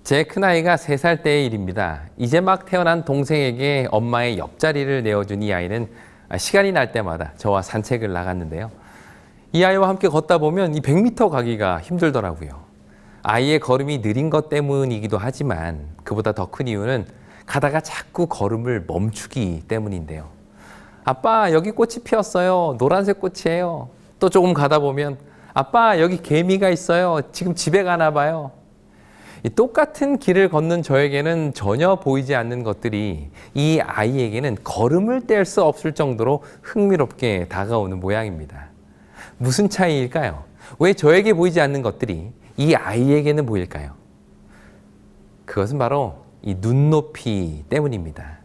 제 큰아이가 3살 때의 일입니다. 이제 막 태어난 동생에게 엄마의 옆자리를 내어준 이 아이는 시간이 날 때마다 저와 산책을 나갔는데요. 이 아이와 함께 걷다 보면 이 100m 가기가 힘들더라고요. 아이의 걸음이 느린 것 때문이기도 하지만 그보다 더 큰 이유는 가다가 자꾸 걸음을 멈추기 때문인데요. 아빠, 여기 꽃이 피었어요. 노란색 꽃이에요. 또 조금 가다 보면 아빠, 여기 개미가 있어요. 지금 집에 가나 봐요. 이 똑같은 길을 걷는 저에게는 전혀 보이지 않는 것들이 이 아이에게는 걸음을 뗄 수 없을 정도로 흥미롭게 다가오는 모양입니다. 무슨 차이일까요? 왜 저에게 보이지 않는 것들이 이 아이에게는 보일까요? 그것은 바로 이 눈높이 때문입니다.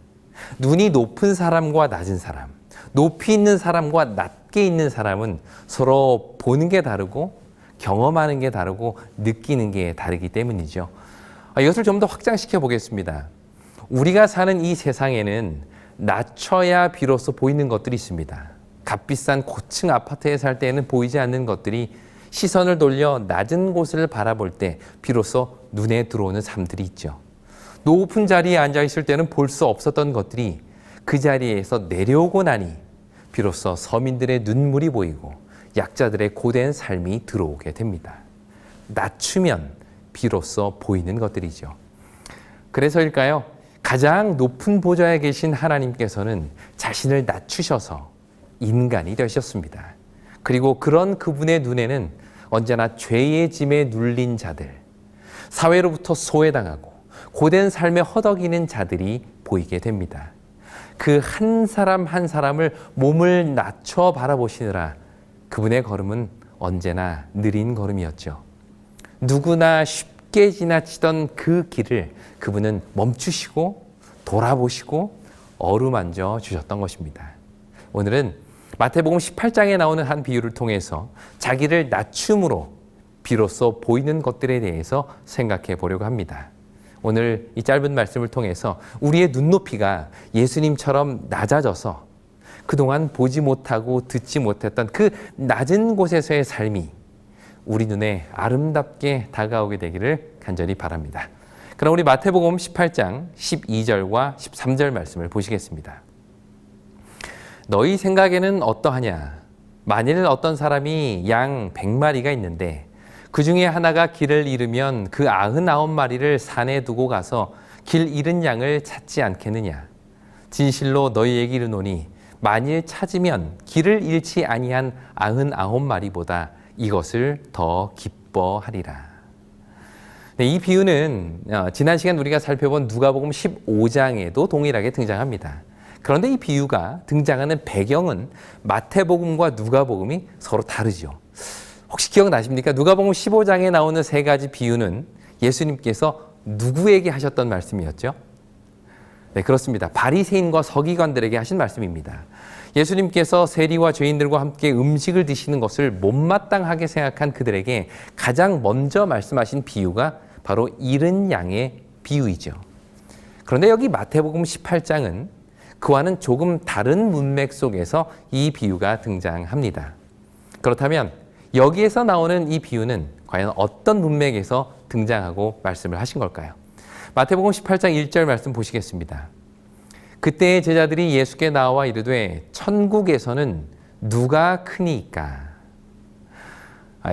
눈이 높은 사람과 낮은 사람, 높이 있는 사람과 낮게 있는 사람은 서로 보는 게 다르고 경험하는 게 다르고 느끼는 게 다르기 때문이죠. 이것을 좀 더 확장시켜 보겠습니다. 우리가 사는 이 세상에는 낮춰야 비로소 보이는 것들이 있습니다. 값비싼 고층 아파트에 살 때에는 보이지 않는 것들이 시선을 돌려 낮은 곳을 바라볼 때 비로소 눈에 들어오는 삶들이 있죠. 높은 자리에 앉아 있을 때는 볼 수 없었던 것들이 그 자리에서 내려오고 나니 비로소 서민들의 눈물이 보이고 약자들의 고된 삶이 들어오게 됩니다. 낮추면 비로소 보이는 것들이죠. 그래서일까요? 가장 높은 보좌에 계신 하나님께서는 자신을 낮추셔서 인간이 되셨습니다. 그리고 그런 그분의 눈에는 언제나 죄의 짐에 눌린 자들, 사회로부터 소외당하고 고된 삶에 허덕이는 자들이 보이게 됩니다. 그 한 사람 한 사람을 몸을 낮춰 바라보시느라 그분의 걸음은 언제나 느린 걸음이었죠. 누구나 쉽게 지나치던 그 길을 그분은 멈추시고 돌아보시고 어루만져 주셨던 것입니다. 오늘은 마태복음 18장에 나오는 한 비유를 통해서 자기를 낮춤으로 비로소 보이는 것들에 대해서 생각해 보려고 합니다. 오늘 이 짧은 말씀을 통해서 우리의 눈높이가 예수님처럼 낮아져서 그동안 보지 못하고 듣지 못했던 그 낮은 곳에서의 삶이 우리 눈에 아름답게 다가오게 되기를 간절히 바랍니다. 그럼 우리 마태복음 18장 12절과 13절 말씀을 보시겠습니다. 너희 생각에는 어떠하냐? 만일 어떤 사람이 양 100마리가 있는데 그 중에 하나가 길을 잃으면 그 99마리를 산에 두고 가서 길 잃은 양을 찾지 않겠느냐? 진실로 너희에게 이르노니 만일 찾으면 길을 잃지 아니한 99마리보다 이것을 더 기뻐하리라. 네, 이 비유는 지난 시간 우리가 살펴본 누가복음 15장에도 동일하게 등장합니다. 그런데 이 비유가 등장하는 배경은 마태복음과 누가복음이 서로 다르죠. 혹시 기억나십니까? 누가복음 15장에 나오는 3가지 비유는 예수님께서 누구에게 하셨던 말씀이었죠? 네, 그렇습니다. 바리새인과 서기관들에게 하신 말씀입니다. 예수님께서 세리와 죄인들과 함께 음식을 드시는 것을 못마땅하게 생각한 그들에게 가장 먼저 말씀하신 비유가 바로 잃은 양의 비유이죠. 그런데 여기 마태복음 18장은 그와는 조금 다른 문맥 속에서 이 비유가 등장합니다. 그렇다면 여기에서 나오는 이 비유는 과연 어떤 문맥에서 등장하고 말씀을 하신 걸까요? 마태복음 18장 1절 말씀 보시겠습니다. 그때의 제자들이 예수께 나와 이르되 천국에서는 누가 크니까?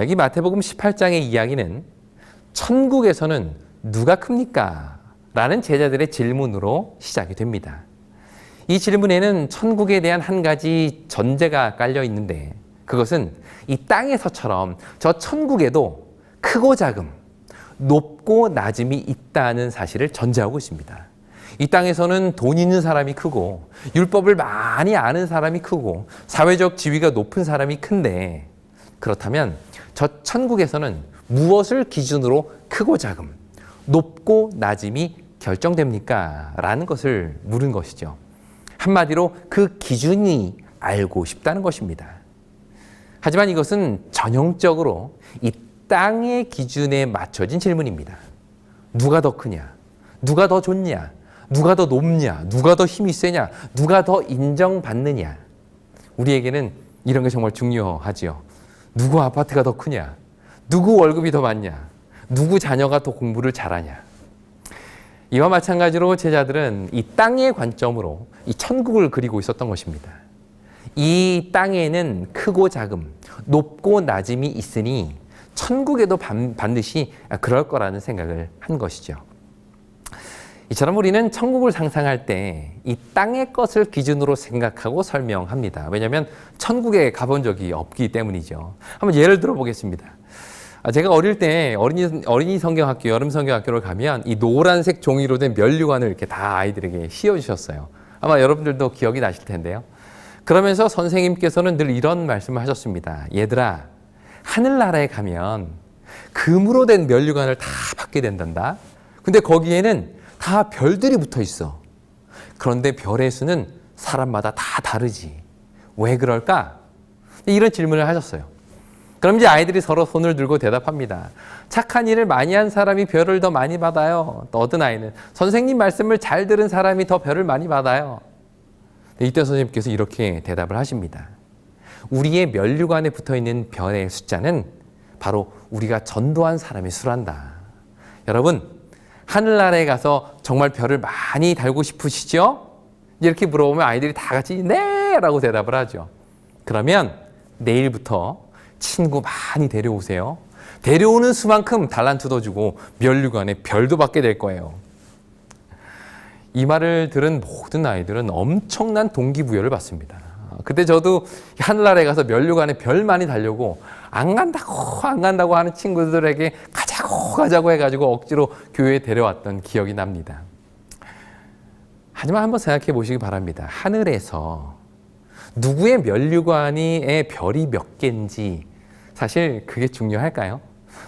여기 마태복음 18장의 이야기는 천국에서는 누가 큽니까? 라는 제자들의 질문으로 시작이 됩니다. 이 질문에는 천국에 대한 한 가지 전제가 깔려 있는데 그것은 이 땅에서처럼 저 천국에도 크고 작음, 높고 낮음이 있다는 사실을 전제하고 있습니다. 이 땅에서는 돈 있는 사람이 크고 율법을 많이 아는 사람이 크고 사회적 지위가 높은 사람이 큰데 그렇다면 저 천국에서는 무엇을 기준으로 크고 작음, 높고 낮음이 결정됩니까? 라는 것을 물은 것이죠. 한마디로 그 기준이 알고 싶다는 것입니다. 하지만 이것은 전형적으로 이 땅의 기준에 맞춰진 질문입니다. 누가 더 크냐? 누가 더 좋냐? 누가 더 높냐? 누가 더 힘이 세냐? 누가 더 인정받느냐? 우리에게는 이런 게 정말 중요하지요. 누구 아파트가 더 크냐? 누구 월급이 더 많냐? 누구 자녀가 더 공부를 잘하냐? 이와 마찬가지로 제자들은 이 땅의 관점으로 이 천국을 그리고 있었던 것입니다. 이 땅에는 크고 작음, 높고 낮음이 있으니 천국에도 반드시 그럴 거라는 생각을 한 것이죠. 이처럼 우리는 천국을 상상할 때 이 땅의 것을 기준으로 생각하고 설명합니다. 왜냐하면 천국에 가본 적이 없기 때문이죠. 한번 예를 들어 보겠습니다. 제가 어릴 때 어린이 성경학교, 여름 성경학교를 가면 이 노란색 종이로 된 면류관을 이렇게 다 아이들에게 씌워주셨어요. 아마 여러분들도 기억이 나실 텐데요. 그러면서 선생님께서는 늘 이런 말씀을 하셨습니다. 얘들아, 하늘나라에 가면 금으로 된 면류관을 다 받게 된단다. 근데 거기에는 다 별들이 붙어 있어. 그런데 별의 수는 사람마다 다 다르지. 왜 그럴까? 이런 질문을 하셨어요. 그럼 이제 아이들이 서로 손을 들고 대답합니다. 착한 일을 많이 한 사람이 별을 더 많이 받아요. 또 어떤 아이는 선생님 말씀을 잘 들은 사람이 더 별을 많이 받아요. 이때 선생님께서 이렇게 대답을 하십니다. 우리의 면류관에 붙어있는 별의 숫자는 바로 우리가 전도한 사람의 수란다. 여러분, 하늘나라에 가서 정말 별을 많이 달고 싶으시죠? 이렇게 물어보면 아이들이 다 같이 네! 라고 대답을 하죠. 그러면 내일부터 친구 많이 데려오세요. 데려오는 수만큼 달란트도 주고 면류관에 별도 받게 될 거예요. 이 말을 들은 모든 아이들은 엄청난 동기부여를 받습니다. 그때 저도 하늘나라에 가서 면류관에 별 많이 달려고 안 간다고 하는 친구들에게 가자고 해가지고 억지로 교회에 데려왔던 기억이 납니다. 하지만 한번 생각해 보시기 바랍니다. 하늘에서 누구의 면류관에 별이 몇 개인지 사실 그게 중요할까요?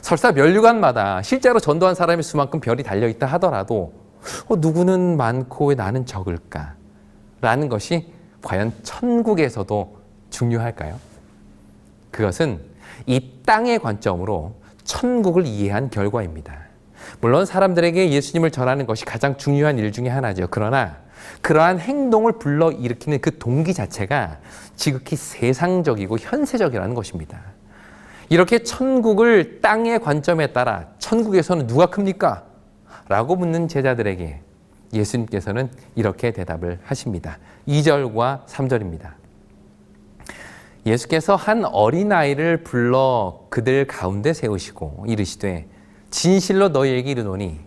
설사 면류관마다 실제로 전도한 사람의 수만큼 별이 달려있다 하더라도 누구는 많고 왜 나는 적을까? 라는 것이 과연 천국에서도 중요할까요? 그것은 이 땅의 관점으로 천국을 이해한 결과입니다. 물론 사람들에게 예수님을 전하는 것이 가장 중요한 일 중에 하나죠. 그러나 그러한 행동을 불러일으키는 그 동기 자체가 지극히 세상적이고 현세적이라는 것입니다. 이렇게 천국을 땅의 관점에 따라 천국에서는 누가 큽니까? 라고 묻는 제자들에게 예수님께서는 이렇게 대답을 하십니다. 2절과 3절입니다. 예수께서 한 어린아이를 불러 그들 가운데 세우시고 이르시되 진실로 너희에게 이르노니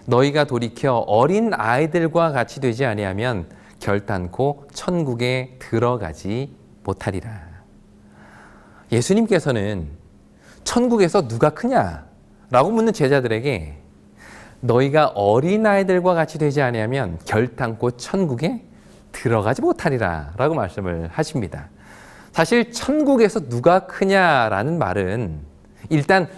너희가 돌이켜 어린 아이들과 같이 되지 아니하면 결단코 천국에 들어가지 못하리라. 예수님께서는 천국에서 누가 크냐라고 묻는 제자들에게 너희가 어린아이들과 같이 되지 아니하면 결단코 천국에 들어가지 못하리라 라고 말씀을 하십니다. 사실 천국에서 누가 크냐라는 말은 일단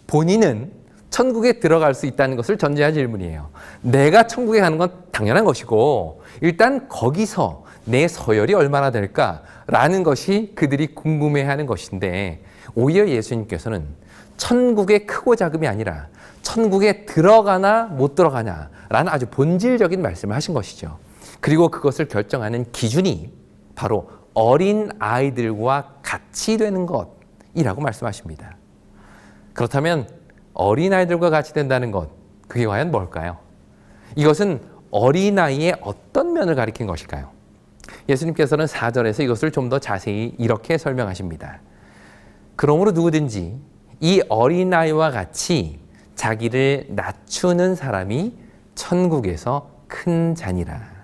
본인은 천국에 들어갈 수 있다는 것을 전제한 질문이에요. 내가 천국에 가는 건 당연한 것이고 일단 거기서 내 서열이 얼마나 될까라는 것이 그들이 궁금해하는 것인데 오히려 예수님께서는 천국의 크고 작음이 아니라 천국에 들어가나 못 들어가냐라는 아주 본질적인 말씀을 하신 것이죠. 그리고 그것을 결정하는 기준이 바로 어린 아이들과 같이 되는 것이라고 말씀하십니다. 그렇다면 어린아이들과 같이 된다는 것, 그게 과연 뭘까요? 이것은 어린아이의 어떤 면을 가리킨 것일까요? 예수님께서는 4절에서 이것을 좀 더 자세히 이렇게 설명하십니다. 그러므로 누구든지 이 어린아이와 같이 자기를 낮추는 사람이 천국에서 큰 자니라.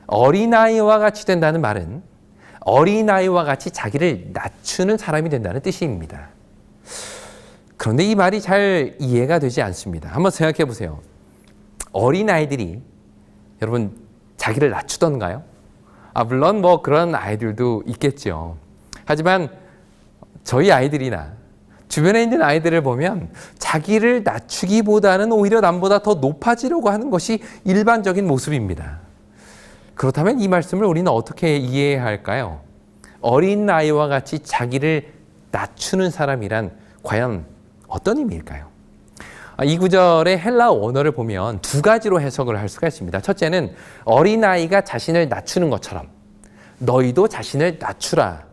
어린아이와 같이 된다는 말은 어린아이와 같이 자기를 낮추는 사람이 된다는 뜻입니다. 그런데 이 말이 잘 이해가 되지 않습니다. 한번 생각해 보세요. 어린아이들이 여러분 자기를 낮추던가요? 물론 뭐 그런 아이들도 있겠죠. 하지만 저희 아이들이나 주변에 있는 아이들을 보면 자기를 낮추기보다는 오히려 남보다 더 높아지려고 하는 것이 일반적인 모습입니다. 그렇다면 이 말씀을 우리는 어떻게 이해해야 할까요? 어린 아이와 같이 자기를 낮추는 사람이란 과연 어떤 의미일까요? 이 구절의 헬라 원어를 보면 두 가지로 해석을 할 수가 있습니다. 첫째는 어린아이가 자신을 낮추는 것처럼 너희도 자신을 낮추라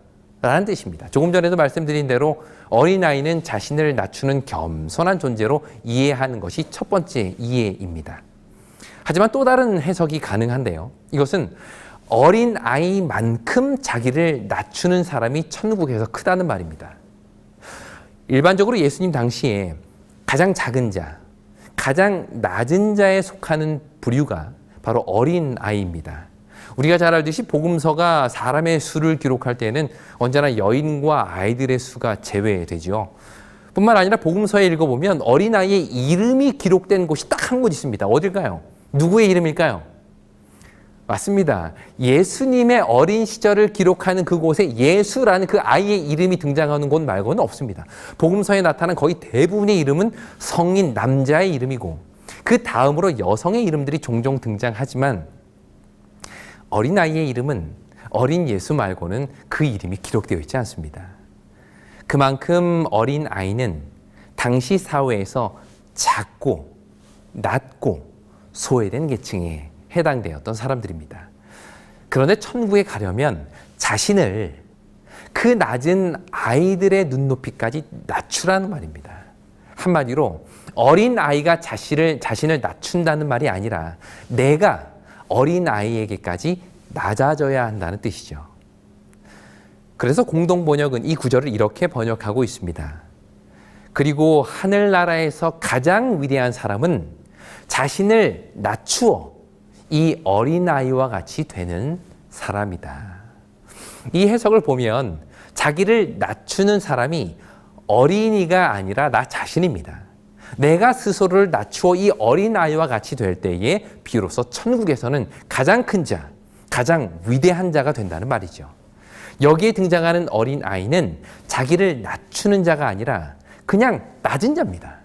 라는 뜻입니다. 조금 전에도 말씀드린 대로 어린아이는 자신을 낮추는 겸손한 존재로 이해하는 것이 첫 번째 이해입니다. 하지만 또 다른 해석이 가능한데요. 이것은 어린 아이만큼 자기를 낮추는 사람이 천국에서 크다는 말입니다. 일반적으로 예수님 당시에 가장 작은 자, 가장 낮은 자에 속하는 부류가 바로 어린 아이입니다. 우리가 잘 알듯이 복음서가 사람의 수를 기록할 때는 언제나 여인과 아이들의 수가 제외되죠. 뿐만 아니라 복음서에 읽어보면 어린아이의 이름이 기록된 곳이 딱 한 곳 있습니다. 어딜까요? 누구의 이름일까요? 맞습니다. 예수님의 어린 시절을 기록하는 그곳에 예수라는 그 아이의 이름이 등장하는 곳 말고는 없습니다. 복음서에 나타난 거의 대부분의 이름은 성인 남자의 이름이고 그 다음으로 여성의 이름들이 종종 등장하지만 어린아이의 이름은 어린 예수 말고는 그 이름이 기록되어 있지 않습니다. 그만큼 어린아이는 당시 사회에서 작고 낮고 소외된 계층에 해당되었던 사람들입니다. 그런데 천국에 가려면 자신을 그 낮은 아이들의 눈높이까지 낮추라는 말입니다. 한마디로 어린아이가 자신을 낮춘다는 말이 아니라 내가 어린아이에게까지 낮아져야 한다는 뜻이죠. 그래서 공동번역은 이 구절을 이렇게 번역하고 있습니다. 그리고 하늘나라에서 가장 위대한 사람은 자신을 낮추어 이 어린아이와 같이 되는 사람이다. 이 해석을 보면 자기를 낮추는 사람이 어린이가 아니라 나 자신입니다. 내가 스스로를 낮추어 이 어린아이와 같이 될 때에 비로소 천국에서는 가장 큰 자, 가장 위대한 자가 된다는 말이죠. 여기에 등장하는 어린아이는 자기를 낮추는 자가 아니라 그냥 낮은 자입니다.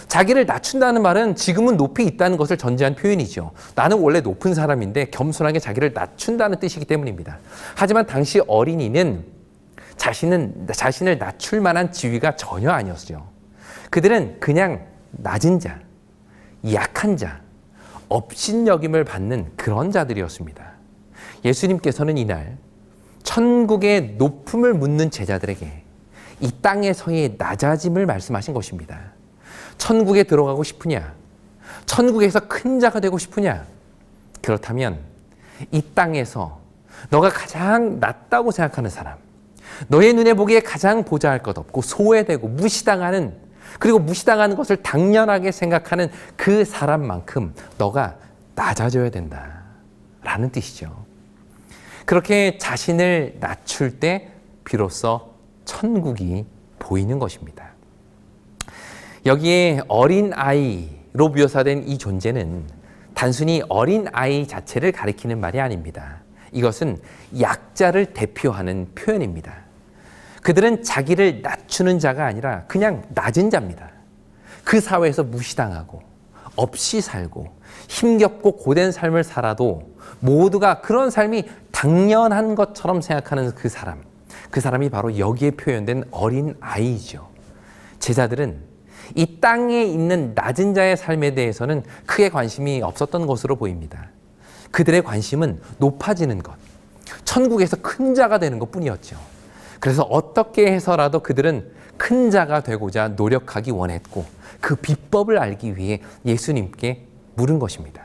자기를 낮춘다는 말은 지금은 높이 있다는 것을 전제한 표현이죠. 나는 원래 높은 사람인데 겸손하게 자기를 낮춘다는 뜻이기 때문입니다. 하지만 당시 어린이는 자신을 낮출 만한 지위가 전혀 아니었죠. 그들은 그냥 낮은 자, 약한 자, 업신여김을 받는 그런 자들이었습니다. 예수님께서는 이날 천국의 높음을 묻는 제자들에게 이 땅에서의 낮아짐을 말씀하신 것입니다. 천국에 들어가고 싶으냐? 천국에서 큰 자가 되고 싶으냐? 그렇다면 이 땅에서 너가 가장 낮다고 생각하는 사람, 너의 눈에 보기에 가장 보잘것 없고 소외되고 무시당하는, 그리고 무시당하는 것을 당연하게 생각하는 그 사람만큼 너가 낮아져야 된다라는 뜻이죠. 그렇게 자신을 낮출 때 비로소 천국이 보이는 것입니다. 여기에 어린아이로 묘사된 이 존재는 단순히 어린아이 자체를 가리키는 말이 아닙니다. 이것은 약자를 대표하는 표현입니다. 그들은 자기를 낮추는 자가 아니라 그냥 낮은 자입니다. 그 사회에서 무시당하고 없이 살고 힘겹고 고된 삶을 살아도 모두가 그런 삶이 당연한 것처럼 생각하는 그 사람이 바로 여기에 표현된 어린아이죠. 제자들은 이 땅에 있는 낮은 자의 삶에 대해서는 크게 관심이 없었던 것으로 보입니다. 그들의 관심은 높아지는 것, 천국에서 큰 자가 되는 것뿐이었죠. 그래서 어떻게 해서라도 그들은 큰 자가 되고자 노력하기 원했고 그 비법을 알기 위해 예수님께 물은 것입니다.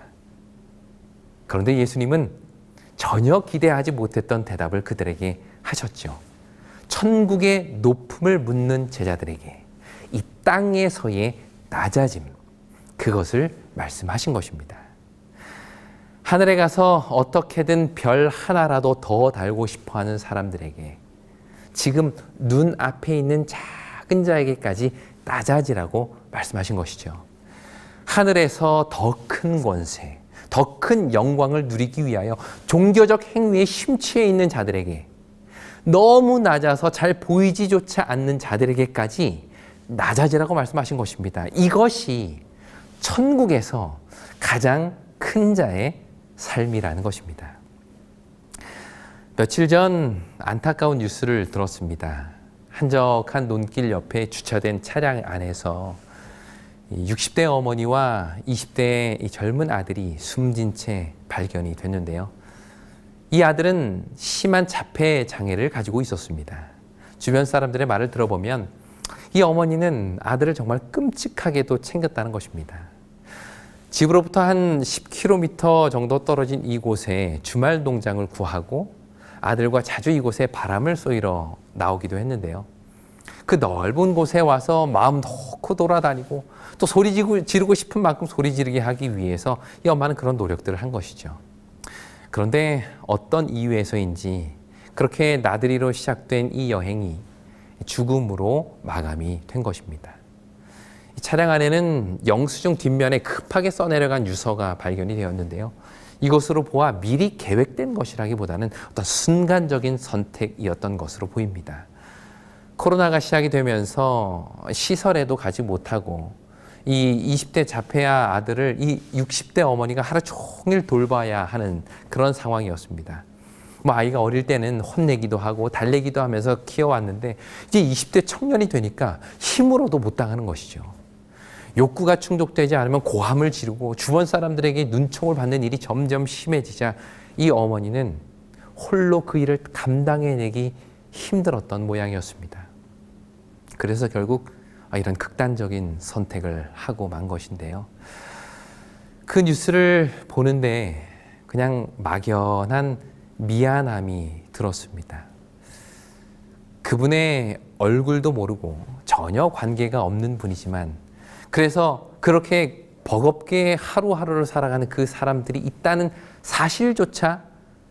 그런데 예수님은 전혀 기대하지 못했던 대답을 그들에게 하셨죠. 천국의 높음을 묻는 제자들에게 이 땅에서의 낮아짐, 그것을 말씀하신 것입니다. 하늘에 가서 어떻게든 별 하나라도 더 달고 싶어하는 사람들에게 지금 눈앞에 있는 작은 자에게까지 낮아지라고 말씀하신 것이죠. 하늘에서 더 큰 권세, 더 큰 영광을 누리기 위하여 종교적 행위에 심취해 있는 자들에게, 너무 낮아서 잘 보이지조차 않는 자들에게까지 낮아지라고 말씀하신 것입니다. 이것이 천국에서 가장 큰 자의 삶이라는 것입니다. 며칠 전 안타까운 뉴스를 들었습니다. 한적한 논길 옆에 주차된 차량 안에서 60대 어머니와 20대 젊은 아들이 숨진 채 발견이 됐는데요. 이 아들은 심한 자폐 장애를 가지고 있었습니다. 주변 사람들의 말을 들어보면 이 어머니는 아들을 정말 끔찍하게도 챙겼다는 것입니다. 집으로부터 한 10km 정도 떨어진 이곳에 주말 농장을 구하고 아들과 자주 이곳에 바람을 쏘이러 나오기도 했는데요. 그 넓은 곳에 와서 마음 놓고 돌아다니고 또 소리 지르고 싶은 만큼 소리 지르게 하기 위해서 이 엄마는 그런 노력들을 한 것이죠. 그런데 어떤 이유에서인지 그렇게 나들이로 시작된 이 여행이 죽음으로 마감이 된 것입니다. 이 차량 안에는 영수증 뒷면에 급하게 써내려간 유서가 발견이 되었는데요. 이것으로 보아 미리 계획된 것이라기보다는 어떤 순간적인 선택이었던 것으로 보입니다. 코로나가 시작이 되면서 시설에도 가지 못하고 이 20대 자폐아 아들을 이 60대 어머니가 하루 종일 돌봐야 하는 그런 상황이었습니다. 뭐 아이가 어릴 때는 혼내기도 하고 달래기도 하면서 키워왔는데 이제 20대 청년이 되니까 힘으로도 못 당하는 것이죠. 욕구가 충족되지 않으면 고함을 지르고 주변 사람들에게 눈총을 받는 일이 점점 심해지자 이 어머니는 홀로 그 일을 감당해내기 힘들었던 모양이었습니다. 그래서 결국 이런 극단적인 선택을 하고 만 것인데요. 그 뉴스를 보는데 그냥 막연한 미안함이 들었습니다. 그분의 얼굴도 모르고 전혀 관계가 없는 분이지만 그래서 그렇게 버겁게 하루하루를 살아가는 그 사람들이 있다는 사실조차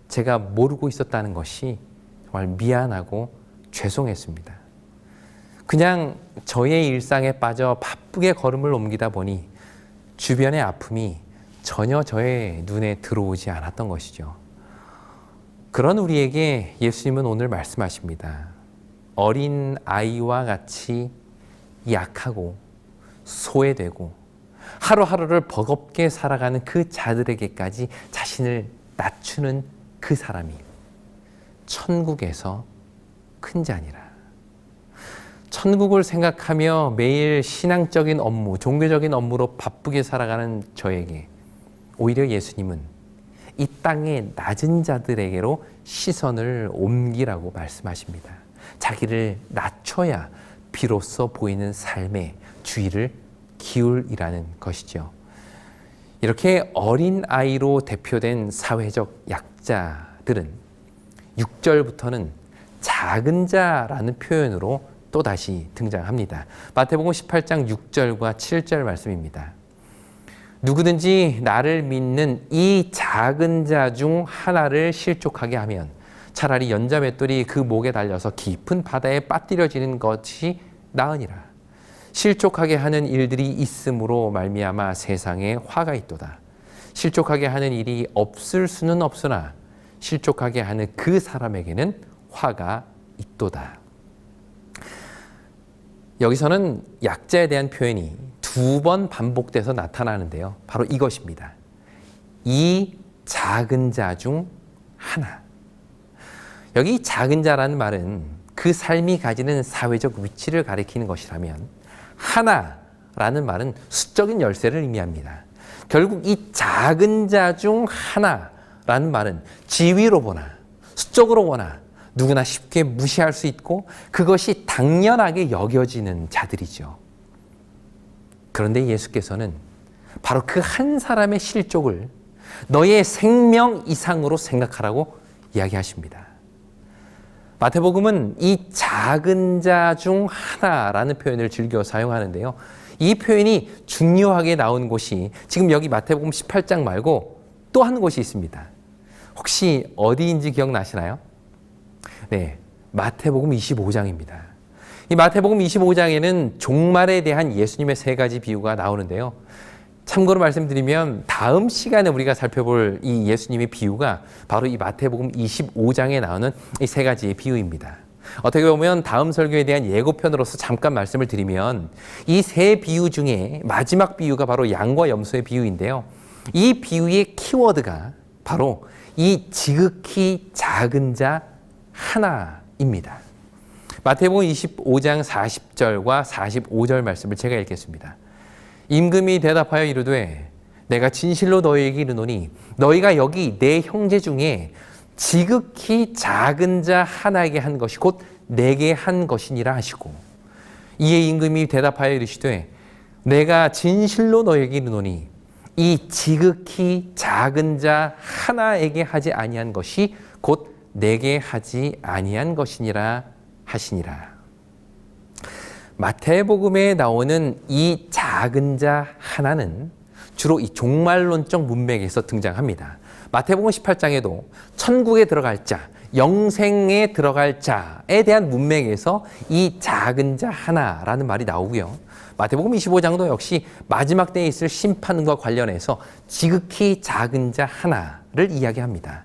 제가 모르고 있었다는 것이 정말 미안하고 죄송했습니다. 그냥 저의 일상에 빠져 바쁘게 걸음을 옮기다 보니 주변의 아픔이 전혀 저의 눈에 들어오지 않았던 것이죠. 그런 우리에게 예수님은 오늘 말씀하십니다. 어린 아이와 같이 약하고 소외되고 하루하루를 버겁게 살아가는 그 자들에게까지 자신을 낮추는 그 사람이 천국에서 큰 자니라. 천국을 생각하며 매일 신앙적인 업무, 종교적인 업무로 바쁘게 살아가는 저에게 오히려 예수님은 이 땅의 낮은 자들에게로 시선을 옮기라고 말씀하십니다. 자기를 낮춰야 비로소 보이는 삶에 주의를 기울이라는 것이죠. 이렇게 어린 아이로 대표된 사회적 약자들은 6절부터는 작은 자라는 표현으로 또다시 등장합니다. 마태복음 18장 6절과 7절 말씀입니다. 누구든지 나를 믿는 이 작은 자 중 하나를 실족하게 하면 차라리 연자맷돌이 그 목에 달려서 깊은 바다에 빠뜨려지는 것이 나으니라. 실족하게 하는 일들이 있음으로 말미암아 세상에 화가 있도다. 실족하게 하는 일이 없을 수는 없으나 실족하게 하는 그 사람에게는 화가 있도다. 여기서는 약자에 대한 표현이 2번 반복돼서 나타나는데요. 바로 이것입니다. 이 작은 자 중 하나. 여기 작은 자라는 말은 그 삶이 가지는 사회적 위치를 가리키는 것이라면 하나라는 말은 수적인 열쇠를 의미합니다. 결국 이 작은 자 중 하나라는 말은 지위로 보나 수적으로 보나 누구나 쉽게 무시할 수 있고 그것이 당연하게 여겨지는 자들이죠. 그런데 예수께서는 바로 그 한 사람의 실족을 너의 생명 이상으로 생각하라고 이야기하십니다. 마태복음은 이 작은 자 중 하나라는 표현을 즐겨 사용하는데요. 이 표현이 중요하게 나온 곳이 지금 여기 마태복음 18장 말고 또 한 곳이 있습니다. 혹시 어디인지 기억나시나요? 네, 마태복음 25장입니다. 이 마태복음 25장에는 종말에 대한 예수님의 3가지 비유가 나오는데요. 참고로 말씀드리면 다음 시간에 우리가 살펴볼 이 예수님의 비유가 바로 이 마태복음 25장에 나오는 이 3가지의 비유입니다. 어떻게 보면 다음 설교에 대한 예고편으로서 잠깐 말씀을 드리면 이 3 비유 중에 마지막 비유가 바로 양과 염소의 비유인데요. 이 비유의 키워드가 바로 이 지극히 작은 자 하나입니다. 마태복음 25장 40절과 45절 말씀을 제가 읽겠습니다. 임금이 대답하여 이르되 내가 진실로 너희에게 이르노니 너희가 여기 내 형제 중에 지극히 작은 자 하나에게 한 것이 곧 내게 한 것이니라 하시고 이에 임금이 대답하여 이르시되 내가 진실로 너희에게 이르노니 이 지극히 작은 자 하나에게 하지 아니한 것이 곧 내게 하지 아니한 것이니라 하시니라. 마태복음에 나오는 이 작은 자 하나는 주로 이 종말론적 문맥에서 등장합니다. 마태복음 18장에도 천국에 들어갈 자, 영생에 들어갈 자에 대한 문맥에서 이 작은 자 하나라는 말이 나오고요. 마태복음 25장도 역시 마지막 때에 있을 심판과 관련해서 지극히 작은 자 하나를 이야기합니다.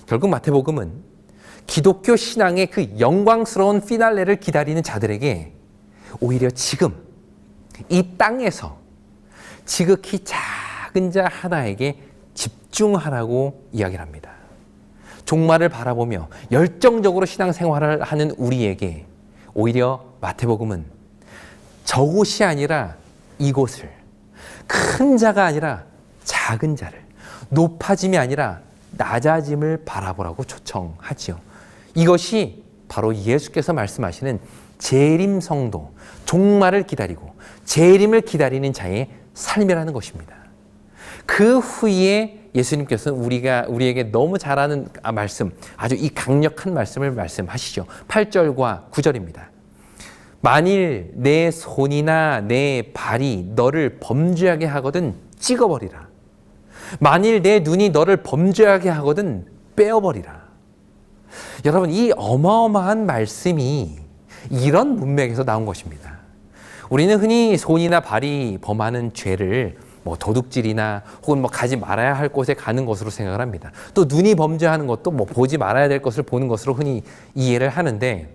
결국 마태복음은 기독교 신앙의 그 영광스러운 피날레를 기다리는 자들에게 오히려 지금 이 땅에서 지극히 작은 자 하나에게 집중하라고 이야기를 합니다. 종말을 바라보며 열정적으로 신앙생활을 하는 우리에게 오히려 마태복음은 저곳이 아니라 이곳을, 큰 자가 아니라 작은 자를, 높아짐이 아니라 낮아짐을 바라보라고 초청하지요. 이것이 바로 예수께서 말씀하시는 재림성도, 종말을 기다리고 재림을 기다리는 자의 삶이라는 것입니다. 그 후에 예수님께서는 우리에게 너무 잘 아는 말씀, 아주 이 강력한 말씀을 말씀하시죠. 8절과 9절입니다. 만일 내 손이나 내 발이 너를 범죄하게 하거든 찍어버리라. 만일 내 눈이 너를 범죄하게 하거든 빼어버리라. 여러분, 이 어마어마한 말씀이 이런 문맥에서 나온 것입니다. 우리는 흔히 손이나 발이 범하는 죄를 도둑질이나 혹은 가지 말아야 할 곳에 가는 것으로 생각을 합니다. 또 눈이 범죄하는 것도 보지 말아야 될 것을 보는 것으로 흔히 이해를 하는데,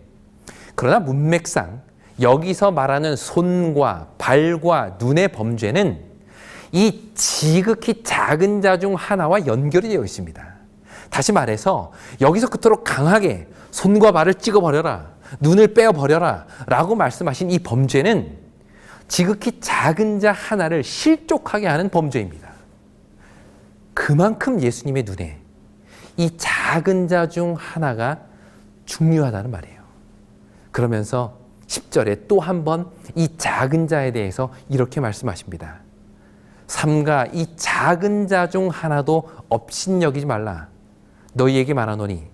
그러나 문맥상 여기서 말하는 손과 발과 눈의 범죄는 이 지극히 작은 자 중 하나와 연결이 되어 있습니다. 다시 말해서 여기서 그토록 강하게 손과 발을 찍어버려라, 눈을 빼어버려라 라고 말씀하신 이 범죄는 지극히 작은 자 하나를 실족하게 하는 범죄입니다. 그만큼 예수님의 눈에 이 작은 자 중 하나가 중요하다는 말이에요. 그러면서 10절에 또 한 번 이 작은 자에 대해서 이렇게 말씀하십니다. 삼가 이 작은 자 중 하나도 업신여기지 말라. 너희에게 말하노니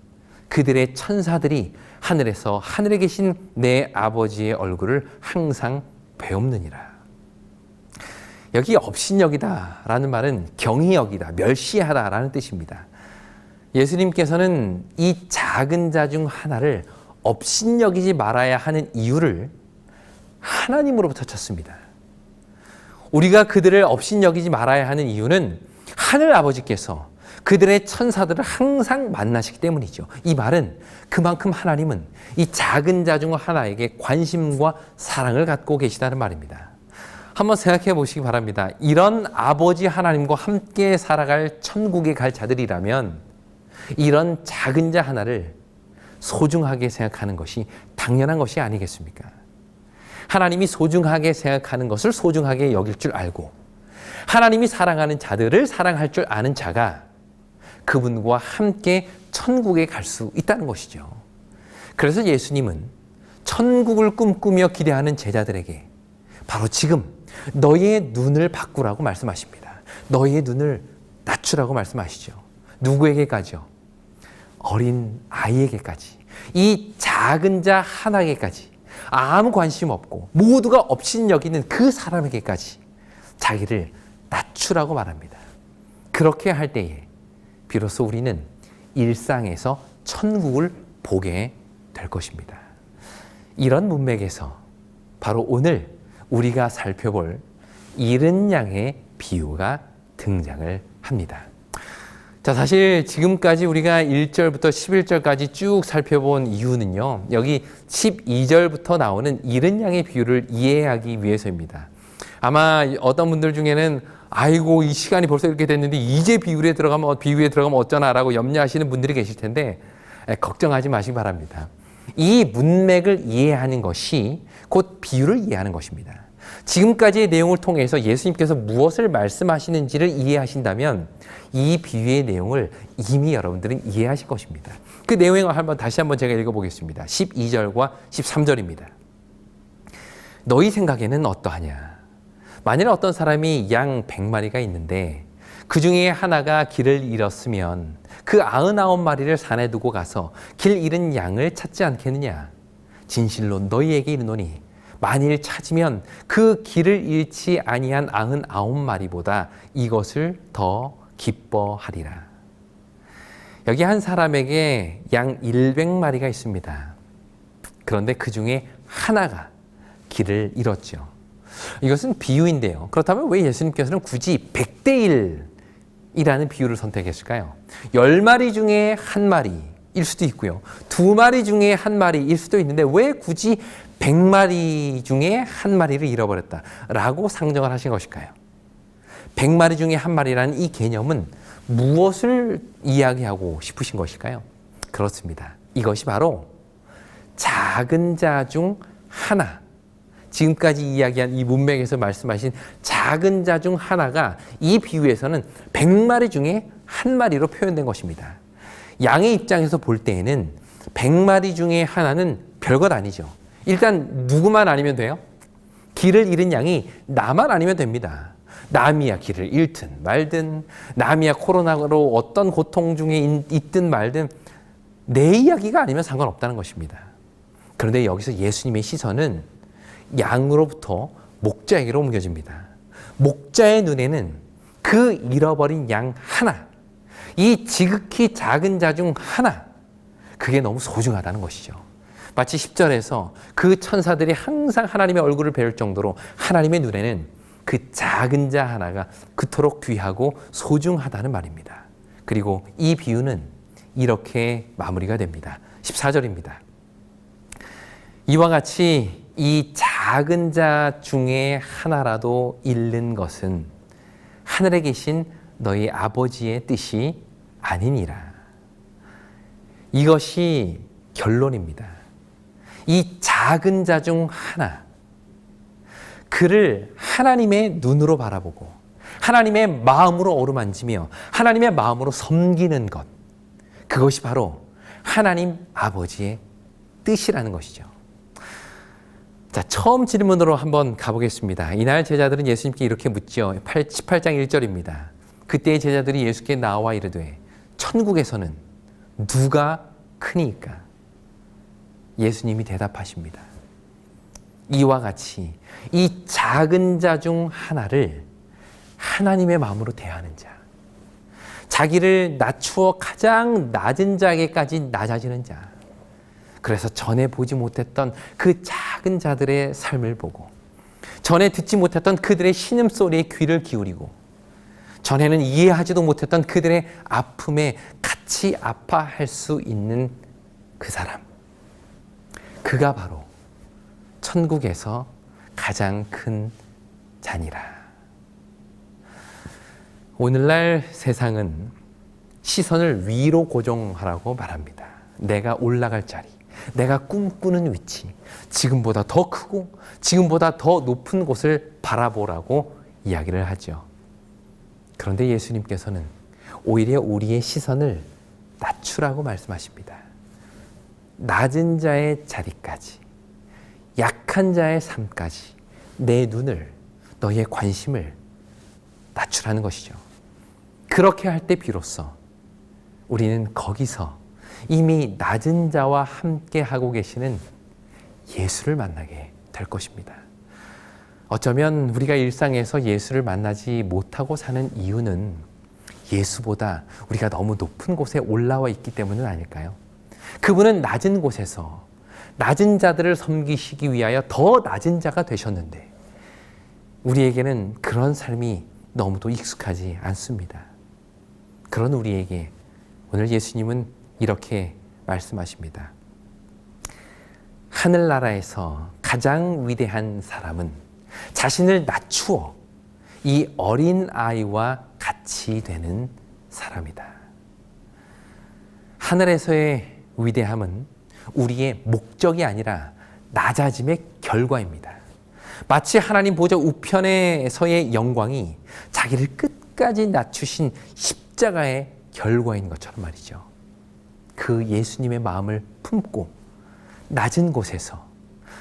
그들의 천사들이 하늘에서 하늘에 계신 내 아버지의 얼굴을 항상 배옵느니라. 여기 업신여기다라는 말은 경히 여기다, 멸시하다라는 뜻입니다. 예수님께서는 이 작은 자 중 하나를 업신여기지 말아야 하는 이유를 하나님으로부터 찾습니다. 우리가 그들을 업신여기지 말아야 하는 이유는 하늘 아버지께서 그들의 천사들을 항상 만나시기 때문이죠. 이 말은 그만큼 하나님은 이 작은 자 중 하나에게 관심과 사랑을 갖고 계시다는 말입니다. 한번 생각해 보시기 바랍니다. 이런 아버지 하나님과 함께 살아갈 천국에 갈 자들이라면 이런 작은 자 하나를 소중하게 생각하는 것이 당연한 것이 아니겠습니까? 하나님이 소중하게 생각하는 것을 소중하게 여길 줄 알고 하나님이 사랑하는 자들을 사랑할 줄 아는 자가 그분과 함께 천국에 갈 수 있다는 것이죠. 그래서 예수님은 천국을 꿈꾸며 기대하는 제자들에게 바로 지금 너의 눈을 바꾸라고 말씀하십니다. 너의 눈을 낮추라고 말씀하시죠. 누구에게까지요? 어린 아이에게까지, 이 작은 자 하나에게까지, 아무 관심 없고 모두가 업신여기는 그 사람에게까지 자기를 낮추라고 말합니다. 그렇게 할 때에 비로소 우리는 일상에서 천국을 보게 될 것입니다. 이런 문맥에서 바로 오늘 우리가 살펴볼 잃은 양의 비유가 등장을 합니다. 자, 사실 지금까지 우리가 1절부터 11절까지 쭉 살펴본 이유는요, 여기 12절부터 나오는 잃은 양의 비유를 이해하기 위해서입니다. 아마 어떤 분들 중에는 아이고 이 시간이 벌써 이렇게 됐는데 이제 비유에 들어가면 어쩌나라고 염려하시는 분들이 계실 텐데 걱정하지 마시기 바랍니다. 이 문맥을 이해하는 것이 곧 비유를 이해하는 것입니다. 지금까지의 내용을 통해서 예수님께서 무엇을 말씀하시는지를 이해하신다면 이 비유의 내용을 이미 여러분들은 이해하실 것입니다. 그 내용을 다시 한번 제가 읽어보겠습니다. 12절과 13절입니다. 너희 생각에는 어떠하냐? 만일 어떤 사람이 양 100마리가 있는데 그 중에 하나가 길을 잃었으면 그 99마리를 산에 두고 가서 길 잃은 양을 찾지 않겠느냐? 진실로 너희에게 이르노니 만일 찾으면 그 길을 잃지 아니한 99마리보다 이것을 더 기뻐하리라. 여기 한 사람에게 양 100마리가 있습니다. 그런데 그 중에 하나가 길을 잃었죠. 이것은 비유인데요. 그렇다면 왜 예수님께서는 굳이 100대 1이라는 비유를 선택했을까요? 10마리 중에 한 마리일 수도 있고요. 2마리 중에 한 마리일 수도 있는데 왜 굳이 100마리 중에 한 마리를 잃어버렸다라고 상정을 하신 것일까요? 100마리 중에 한 마리라는 이 개념은 무엇을 이야기하고 싶으신 것일까요? 그렇습니다. 이것이 바로 작은 자 중 하나, 지금까지 이야기한 이 문맥에서 말씀하신 작은 자 중 하나가 이 비유에서는 100마리 중에 한 마리로 표현된 것입니다. 양의 입장에서 볼 때에는 100마리 중에 하나는 별것 아니죠. 일단 누구만 아니면 돼요? 길을 잃은 양이 나만 아니면 됩니다. 남이야 길을 잃든 말든, 남이야 코로나로 어떤 고통 중에 있든 말든 내 이야기가 아니면 상관없다는 것입니다. 그런데 여기서 예수님의 시선은 양으로부터 목자에게로 옮겨집니다. 목자의 눈에는 그 잃어버린 양 하나, 이 지극히 작은 자 중 하나, 그게 너무 소중하다는 것이죠. 마치 10절에서 그 천사들이 항상 하나님의 얼굴을 뵐 정도로 하나님의 눈에는 그 작은 자 하나가 그토록 귀하고 소중하다는 말입니다. 그리고 이 비유는 이렇게 마무리가 됩니다. 14절입니다. 이와 같이 이 작은 자 중에 하나라도 잃는 것은 하늘에 계신 너희 아버지의 뜻이 아니니라. 이것이 결론입니다. 이 작은 자 중 하나, 그를 하나님의 눈으로 바라보고 하나님의 마음으로 어루만지며 하나님의 마음으로 섬기는 것, 그것이 바로 하나님 아버지의 뜻이라는 것이죠. 자, 처음 질문으로 한번 가보겠습니다. 이날 제자들은 예수님께 이렇게 묻죠. 18장 1절입니다. 그때의 제자들이 예수께 나와 이르되 천국에서는 누가 크니까? 예수님이 대답하십니다. 이와 같이 이 작은 자 중 하나를 하나님의 마음으로 대하는 자, 자기를 낮추어 가장 낮은 자에게까지 낮아지는 자, 그래서 전에 보지 못했던 그 작은 자들의 삶을 보고 전에 듣지 못했던 그들의 신음소리에 귀를 기울이고 전에는 이해하지도 못했던 그들의 아픔에 같이 아파할 수 있는 그 사람, 그가 바로 천국에서 가장 큰 자니라. 오늘날 세상은 시선을 위로 고정하라고 말합니다. 내가 올라갈 자리, 내가 꿈꾸는 위치, 지금보다 더 크고 지금보다 더 높은 곳을 바라보라고 이야기를 하죠. 그런데 예수님께서는 오히려 우리의 시선을 낮추라고 말씀하십니다. 낮은 자의 자리까지, 약한 자의 삶까지 내 눈을, 너의 관심을 낮추라는 것이죠. 그렇게 할 때 비로소 우리는 거기서 이미 낮은 자와 함께 하고 계시는 예수를 만나게 될 것입니다. 어쩌면 우리가 일상에서 예수를 만나지 못하고 사는 이유는 예수보다 우리가 너무 높은 곳에 올라와 있기 때문은 아닐까요? 그분은 낮은 곳에서 낮은 자들을 섬기시기 위하여 더 낮은 자가 되셨는데 우리에게는 그런 삶이 너무도 익숙하지 않습니다. 그런 우리에게 오늘 예수님은 이렇게 말씀하십니다. 하늘나라에서 가장 위대한 사람은 자신을 낮추어 이 어린 아이와 같이 되는 사람이다. 하늘에서의 위대함은 우리의 목적이 아니라 낮아짐의 결과입니다. 마치 하나님 보좌 우편에서의 영광이 자기를 끝까지 낮추신 십자가의 결과인 것처럼 말이죠. 그 예수님의 마음을 품고 낮은 곳에서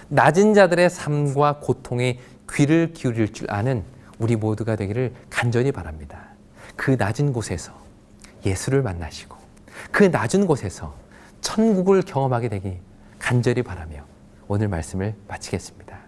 낮은 자들의 삶과 고통에 귀를 기울일 줄 아는 우리 모두가 되기를 간절히 바랍니다. 그 낮은 곳에서 예수를 만나시고 그 낮은 곳에서 천국을 경험하게 되기 간절히 바라며 오늘 말씀을 마치겠습니다.